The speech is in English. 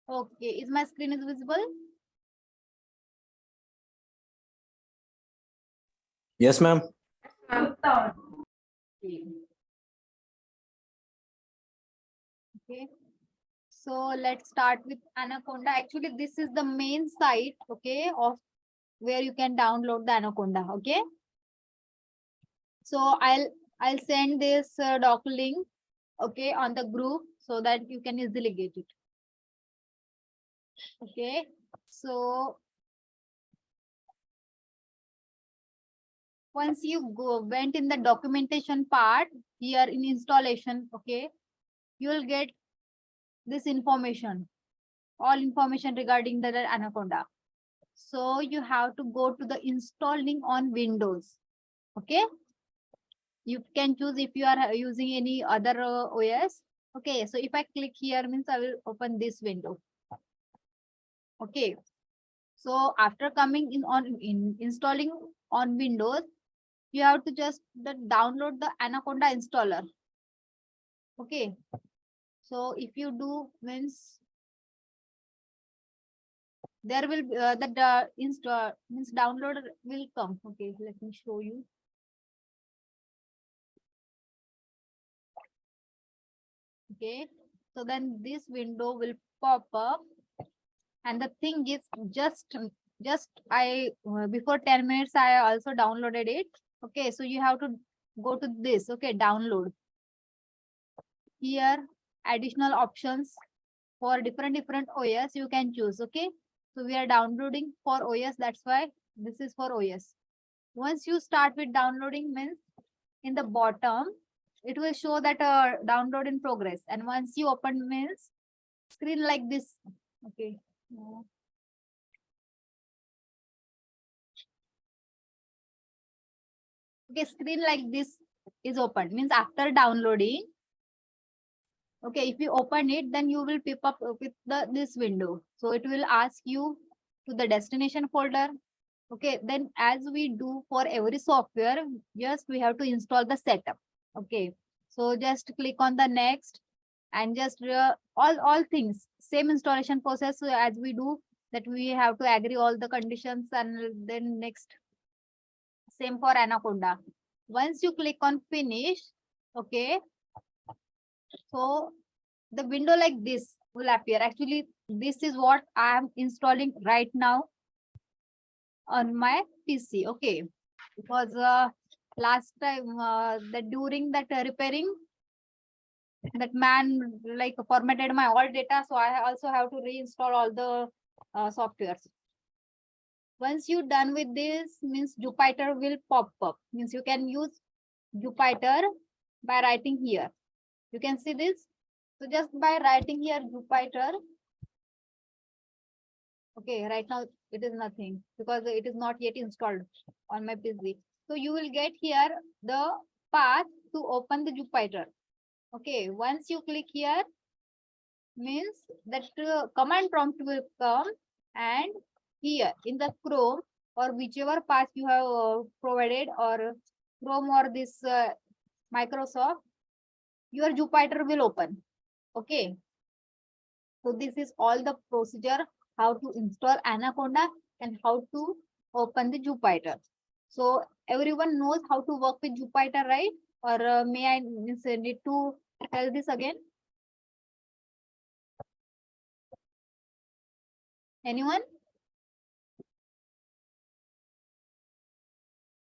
Okay, is my screen is visible? Yes, ma'am. Okay. So let's start with Anaconda. Actually, this is the main site, okay, of where you can download the Anaconda. Okay. So I'll send this doc link, okay, on the group so that you can easily get it. Okay. So once you went in the documentation part here in installation, okay, you will get this information, all information regarding the Anaconda. So you have to go to the installing on Windows. Okay. You can choose if you are using any other OS. Okay. So if I click here means I will open this window. Okay. So after coming in installing on Windows, you have to just download the Anaconda installer. Okay. So if you do means there will be the install means download will come. Okay, let me show you. Okay, so then this window will pop up, and the thing is just I before 10 minutes I also downloaded it. Okay, so you have to go to this. Okay, download. Here additional options for different OS you can choose. Okay, so we are downloading for OS, that's why this is for OS. Once you start with downloading means in the bottom it will show that download in progress, and once you open means screen like this. Okay. Okay, screen like this is open means after downloading. Okay, if you open it, then you will pop up with this window. So it will ask you to the destination folder. Okay, then as we do for every software, just we have to install the setup. Okay, so just click on the next and just all things same installation process as we do, that we have to agree all the conditions, and then next same for Anaconda. Once you click on finish, okay, so the window like this will appear. Actually, this is what I am installing right now on my PC. Okay, because last time that during that repairing, that man like formatted my all data, so I also have to reinstall all the softwares. Once you done with this means Jupyter will pop up, means you can use Jupyter by writing here. You can see this. So just by writing here Jupyter. Okay, right now it is nothing because it is not yet installed on my PC. So you will get here the path to open the Jupyter. Okay, once you click here means that command prompt will come, and here in the Chrome or whichever path you have provided, or Chrome or this Microsoft, your Jupyter will open. Okay, so this is all the procedure how to install Anaconda and how to open the Jupyter. So everyone knows how to work with Jupyter, right? Or may I need to tell this again? Anyone?